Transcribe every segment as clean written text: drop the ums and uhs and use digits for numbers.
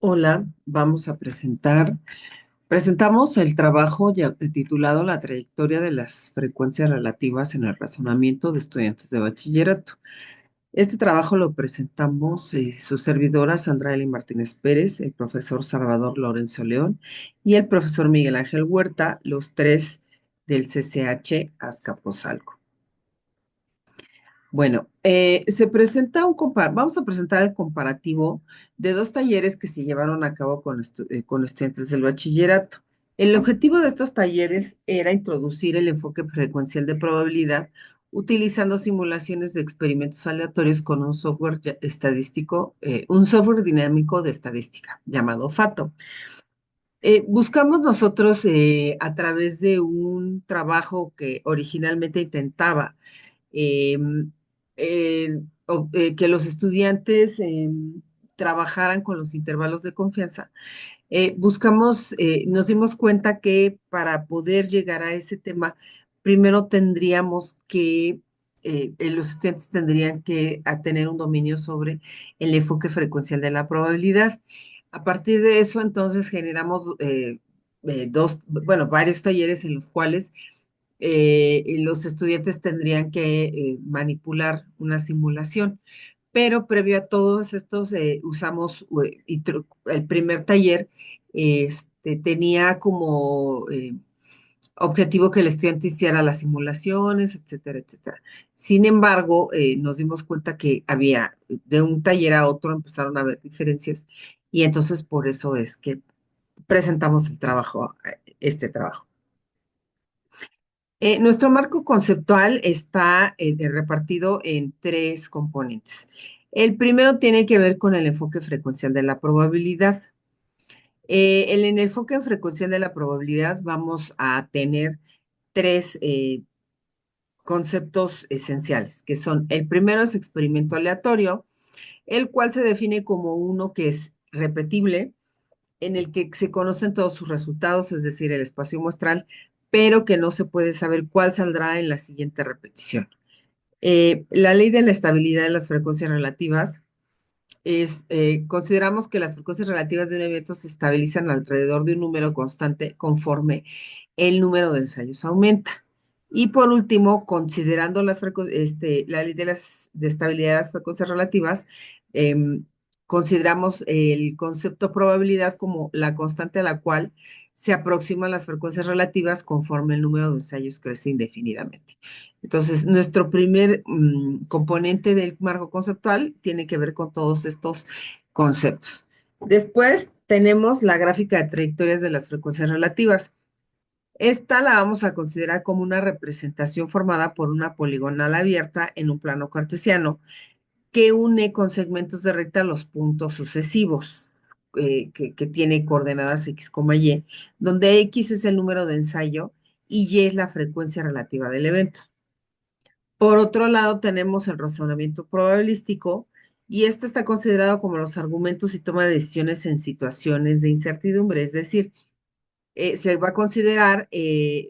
Hola, presentamos el trabajo titulado La trayectoria de las frecuencias relativas en el razonamiento de estudiantes de bachillerato. Este trabajo lo presentamos su servidora Sandra Eli Martínez Pérez, el profesor Salvador Lorenzo León y el profesor Miguel Ángel Huerta, los tres del CCH Azcapotzalco. Bueno, vamos a presentar el comparativo de dos talleres que se llevaron a cabo con estudiantes del bachillerato. El objetivo de estos talleres era introducir el enfoque frecuencial de probabilidad utilizando simulaciones de experimentos aleatorios con un software estadístico, un software dinámico de estadística llamado FATO. Buscamos nosotros a través de un trabajo que originalmente intentaba eh, que los estudiantes trabajaran con los intervalos de confianza. Nos dimos cuenta que para poder llegar a ese tema, primero los estudiantes tendrían que tener un dominio sobre el enfoque frecuencial de la probabilidad. A partir de eso, entonces generamos varios talleres en los cuales los estudiantes tendrían que manipular una simulación. Pero previo a todos estos, usamos el primer taller, tenía como objetivo que el estudiante hiciera las simulaciones, etcétera, etcétera. Sin embargo, nos dimos cuenta que había de un taller a otro empezaron a haber diferencias y entonces por eso es que presentamos este trabajo. Nuestro marco conceptual está repartido en tres componentes. El primero tiene que ver con el enfoque frecuencial de la probabilidad. En el enfoque frecuencial de la probabilidad vamos a tener tres conceptos esenciales, que son: el primero es experimento aleatorio, el cual se define como uno que es repetible, en el que se conocen todos sus resultados, es decir, el espacio muestral, pero que no se puede saber cuál saldrá en la siguiente repetición. La ley de la estabilidad de las frecuencias relativas consideramos que las frecuencias relativas de un evento se estabilizan alrededor de un número constante conforme el número de ensayos aumenta. Y por último, considerando la ley de estabilidad de las frecuencias relativas, em, consideramos el concepto probabilidad como la constante a la cual se aproximan las frecuencias relativas conforme el número de ensayos crece indefinidamente. Entonces, nuestro primer componente del marco conceptual tiene que ver con todos estos conceptos. Después tenemos la gráfica de trayectorias de las frecuencias relativas. Esta la vamos a considerar como una representación formada por una poligonal abierta en un plano cartesiano que une con segmentos de recta los puntos sucesivos que tiene coordenadas x, y, donde x es el número de ensayo y y es la frecuencia relativa del evento. Por otro lado, tenemos el razonamiento probabilístico y este está considerado como los argumentos y toma de decisiones en situaciones de incertidumbre, es decir, se va a considerar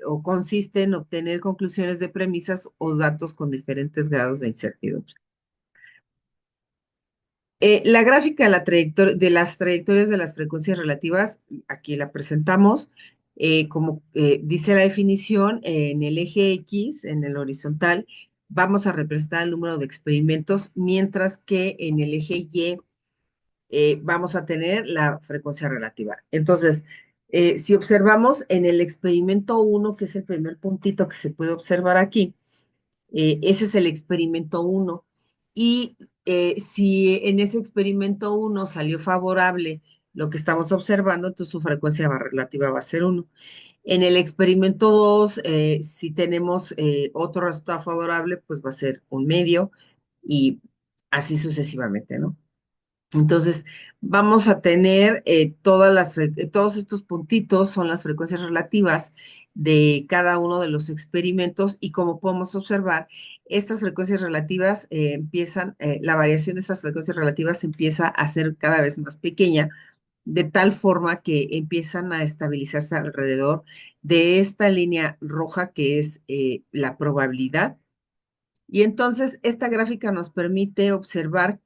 o consiste en obtener conclusiones de premisas o datos con diferentes grados de incertidumbre. La gráfica de las trayectorias de las frecuencias relativas, aquí la presentamos. Como dice la definición, en el eje X, en el horizontal, vamos a representar el número de experimentos, mientras que en el eje Y vamos a tener la frecuencia relativa. Entonces, si observamos en el experimento 1, que es el primer puntito que se puede observar aquí, ese es el experimento 1. Y si en ese experimento 1 salió favorable lo que estamos observando, entonces su frecuencia relativa va a ser 1. En el experimento 2, si tenemos otro resultado favorable, pues va a ser un medio y así sucesivamente, ¿no? Entonces, vamos a tener todos estos puntitos son las frecuencias relativas de cada uno de los experimentos y como podemos observar, estas frecuencias relativas la variación de estas frecuencias relativas empieza a ser cada vez más pequeña, de tal forma que empiezan a estabilizarse alrededor de esta línea roja que es la probabilidad. Y entonces, esta gráfica nos permite observar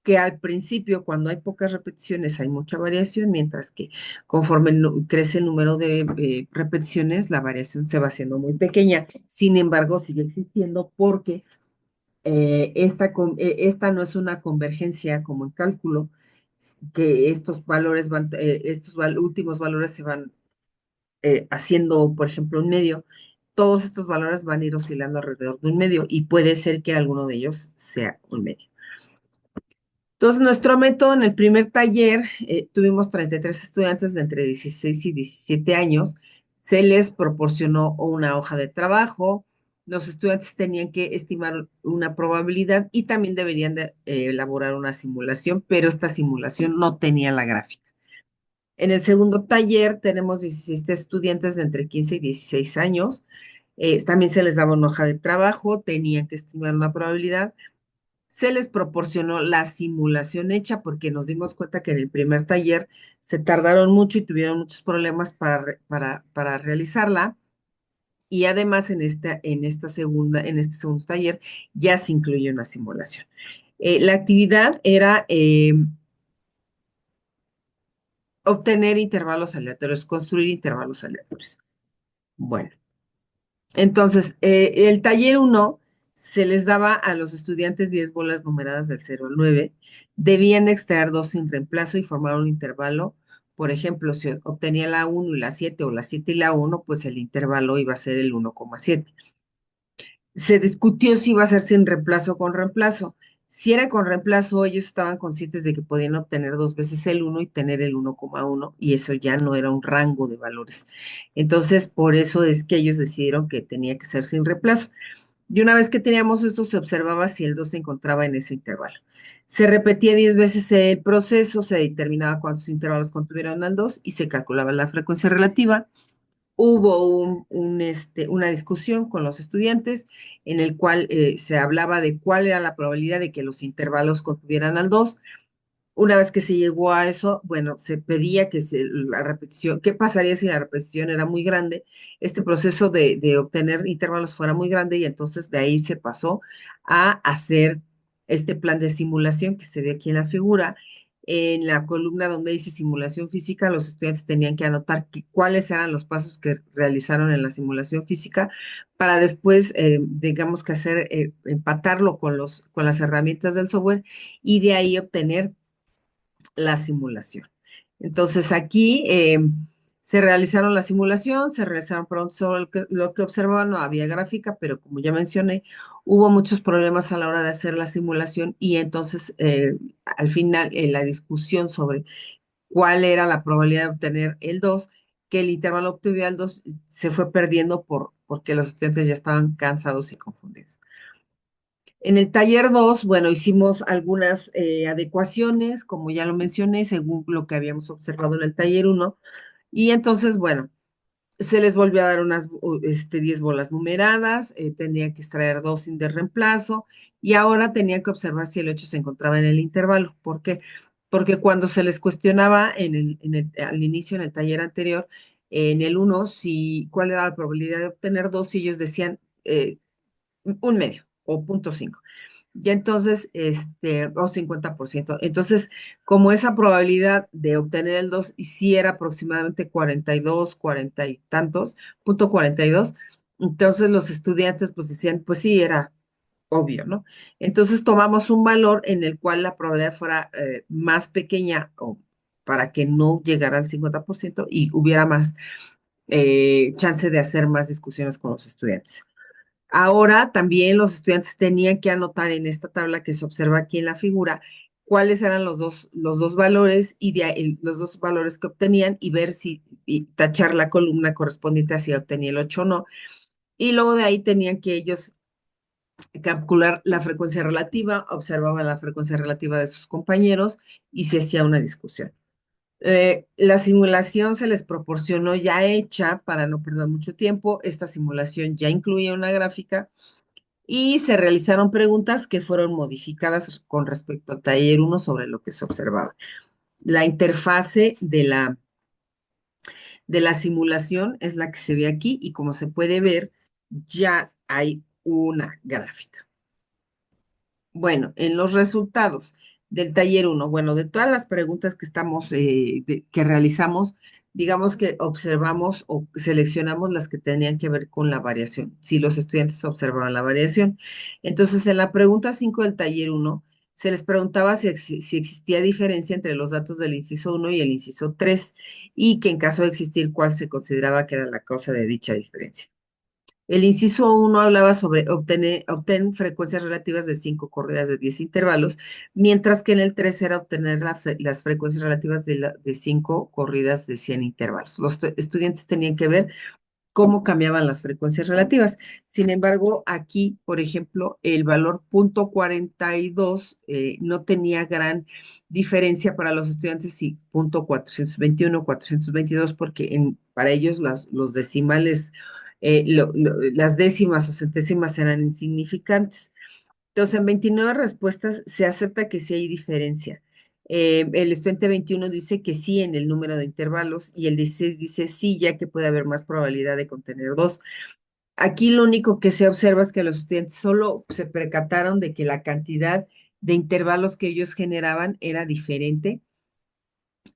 que al principio, cuando hay pocas repeticiones, hay mucha variación, mientras que conforme crece el número de repeticiones, la variación se va haciendo muy pequeña. Sin embargo, sigue existiendo porque esta no es una convergencia como en cálculo, que estos valores últimos valores se van haciendo, por ejemplo, un medio. Todos estos valores van a ir oscilando alrededor de un medio y puede ser que alguno de ellos sea un medio. Entonces, nuestro método en el primer taller, tuvimos 33 estudiantes de entre 16 y 17 años. Se les proporcionó una hoja de trabajo. Los estudiantes tenían que estimar una probabilidad y también deberían de, elaborar una simulación, pero esta simulación no tenía la gráfica. En el segundo taller tenemos 16 estudiantes de entre 15 y 16 años. También se les daba una hoja de trabajo, tenían que estimar una probabilidad. Se les proporcionó la simulación hecha porque nos dimos cuenta que en el primer taller se tardaron mucho y tuvieron muchos problemas para realizarla. Y además en este segundo taller ya se incluye una simulación. La actividad era obtener intervalos aleatorios, construir intervalos aleatorios. Bueno, entonces, el taller uno se les daba a los estudiantes 10 bolas numeradas del 0 al 9. Debían extraer dos sin reemplazo y formar un intervalo. Por ejemplo, si obtenía la uno y la 7 o la 7 y la uno, pues el intervalo iba a ser el 1,7. Se discutió si iba a ser sin reemplazo o con reemplazo. Si era con reemplazo, ellos estaban conscientes de que podían obtener dos veces el uno y tener el 1,1, y eso ya no era un rango de valores. Entonces, por eso es que ellos decidieron que tenía que ser sin reemplazo. Y una vez que teníamos esto, se observaba si el 2 se encontraba en ese intervalo. Se repetía 10 veces el proceso, se determinaba cuántos intervalos contuvieron al 2 y se calculaba la frecuencia relativa. Hubo una discusión con los estudiantes en el cual se hablaba de cuál era la probabilidad de que los intervalos contuvieran al 2. Una vez que se llegó a eso, bueno, se pedía que la repetición, ¿qué pasaría si la repetición era muy grande? Este proceso de obtener intervalos fuera muy grande y entonces de ahí se pasó a hacer este plan de simulación que se ve aquí en la figura. En la columna donde dice simulación física, los estudiantes tenían que anotar cuáles eran los pasos que realizaron en la simulación física para después, digamos que hacer, empatarlo con las herramientas del software y de ahí obtener la simulación. Entonces aquí se realizaron la simulación, se realizaron pronto sobre lo que observaban, no había gráfica, pero como ya mencioné, hubo muchos problemas a la hora de hacer la simulación y entonces al final la discusión sobre cuál era la probabilidad de obtener el 2, que el intervalo obtuviera el 2, se fue perdiendo porque los estudiantes ya estaban cansados y confundidos. En el taller 2, bueno, hicimos algunas adecuaciones, como ya lo mencioné, según lo que habíamos observado en el taller 1. Y entonces, bueno, se les volvió a dar unas 10 bolas numeradas, tenían que extraer dos sin de reemplazo y ahora tenían que observar si el 8 se encontraba en el intervalo. ¿Por qué? Porque cuando se les cuestionaba al inicio, en el taller anterior, en el 1, cuál era la probabilidad de obtener dos, y ellos decían un medio o 0,5. Ya entonces, o 50%. Entonces, como esa probabilidad de obtener el 2 y si era aproximadamente 42, 40 y tantos, 0,42, entonces los estudiantes pues decían, pues sí, era obvio, ¿no? Entonces tomamos un valor en el cual la probabilidad fuera más pequeña o para que no llegara al 50% y hubiera más chance de hacer más discusiones con los estudiantes. Ahora también los estudiantes tenían que anotar en esta tabla que se observa aquí en la figura cuáles eran los dos valores y los dos valores que obtenían y ver y tachar la columna correspondiente a si obtenía el 8 o no. Y luego de ahí tenían que ellos calcular la frecuencia relativa, observaban la frecuencia relativa de sus compañeros y se hacía una discusión. La simulación se les proporcionó ya hecha para no perder mucho tiempo. Esta simulación ya incluía una gráfica y se realizaron preguntas que fueron modificadas con respecto a taller 1 sobre lo que se observaba. La interfase de la simulación es la que se ve aquí y como se puede ver, ya hay una gráfica. Bueno, en los resultados del taller uno. Bueno, de todas las preguntas que que realizamos, digamos que observamos o seleccionamos las que tenían que ver con la variación, si los estudiantes observaban la variación. Entonces, en la pregunta 5 del taller uno se les preguntaba si existía diferencia entre los datos del inciso uno y el inciso 3 y que en caso de existir, cuál se consideraba que era la causa de dicha diferencia. El inciso uno hablaba sobre obtener frecuencias relativas de 5 corridas de 10 intervalos, mientras que en el 3 era obtener las frecuencias relativas de 5 corridas de 100 intervalos. Los estudiantes tenían que ver cómo cambiaban las frecuencias relativas. Sin embargo, aquí, por ejemplo, el valor punto 42 no tenía gran diferencia para los estudiantes y punto 421, 422, porque para ellos los decimales, las décimas o centésimas eran insignificantes. Entonces, en 29 respuestas se acepta que sí hay diferencia. El estudiante 21 dice que sí en el número de intervalos y el 16 dice sí, ya que puede haber más probabilidad de contener dos. Aquí lo único que se observa es que los estudiantes solo se percataron de que la cantidad de intervalos que ellos generaban era diferente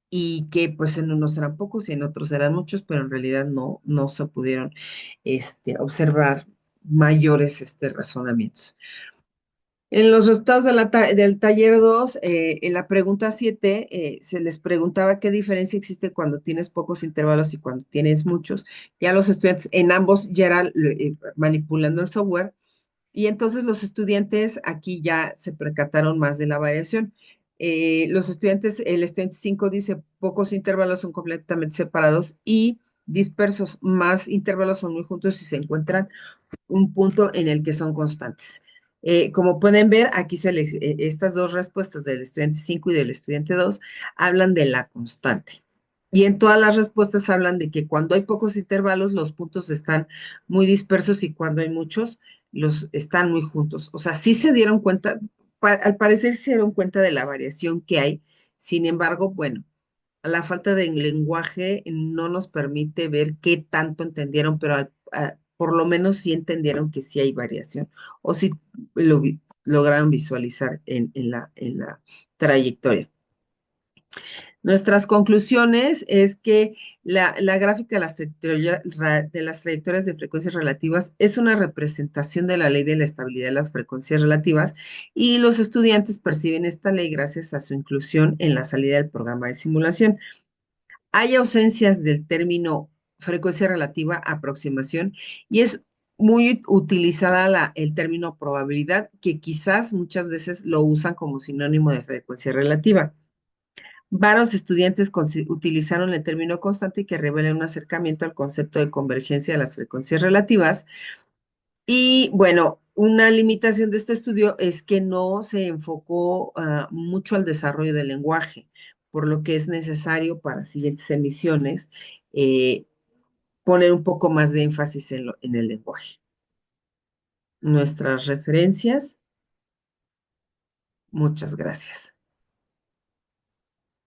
y que pues en unos eran pocos y en otros eran muchos, pero en realidad no se pudieron observar mayores razonamientos. En los resultados del taller 2, en la pregunta 7, se les preguntaba qué diferencia existe cuando tienes pocos intervalos y cuando tienes muchos. Ya los estudiantes en ambos ya eran manipulando el software y entonces los estudiantes aquí ya se percataron más de la variación. El estudiante 5 dice pocos intervalos son completamente separados y dispersos, más intervalos son muy juntos y se encuentran un punto en el que son constantes. Como pueden ver, aquí estas dos respuestas del estudiante 5 y del estudiante 2 hablan de la constante. Y en todas las respuestas hablan de que cuando hay pocos intervalos, los puntos están muy dispersos y cuando hay muchos, los están muy juntos. O sea, sí se dieron cuenta, al parecer se dieron cuenta de la variación que hay. Sin embargo, bueno, la falta de lenguaje no nos permite ver qué tanto entendieron, pero por lo menos sí entendieron que sí hay variación o sí lograron visualizar en la trayectoria. Nuestras conclusiones es que la gráfica de de las trayectorias de frecuencias relativas es una representación de la ley de la estabilidad de las frecuencias relativas y los estudiantes perciben esta ley gracias a su inclusión en la salida del programa de simulación. Hay ausencias del término frecuencia relativa, aproximación, y es muy utilizada el término probabilidad, que quizás muchas veces lo usan como sinónimo de frecuencia relativa. Varios estudiantes utilizaron el término constante que revela un acercamiento al concepto de convergencia de las frecuencias relativas. Y bueno, una limitación de este estudio es que no se enfocó mucho al desarrollo del lenguaje, por lo que es necesario para siguientes emisiones eh, poner un poco más de énfasis en el lenguaje. Nuestras referencias, muchas gracias.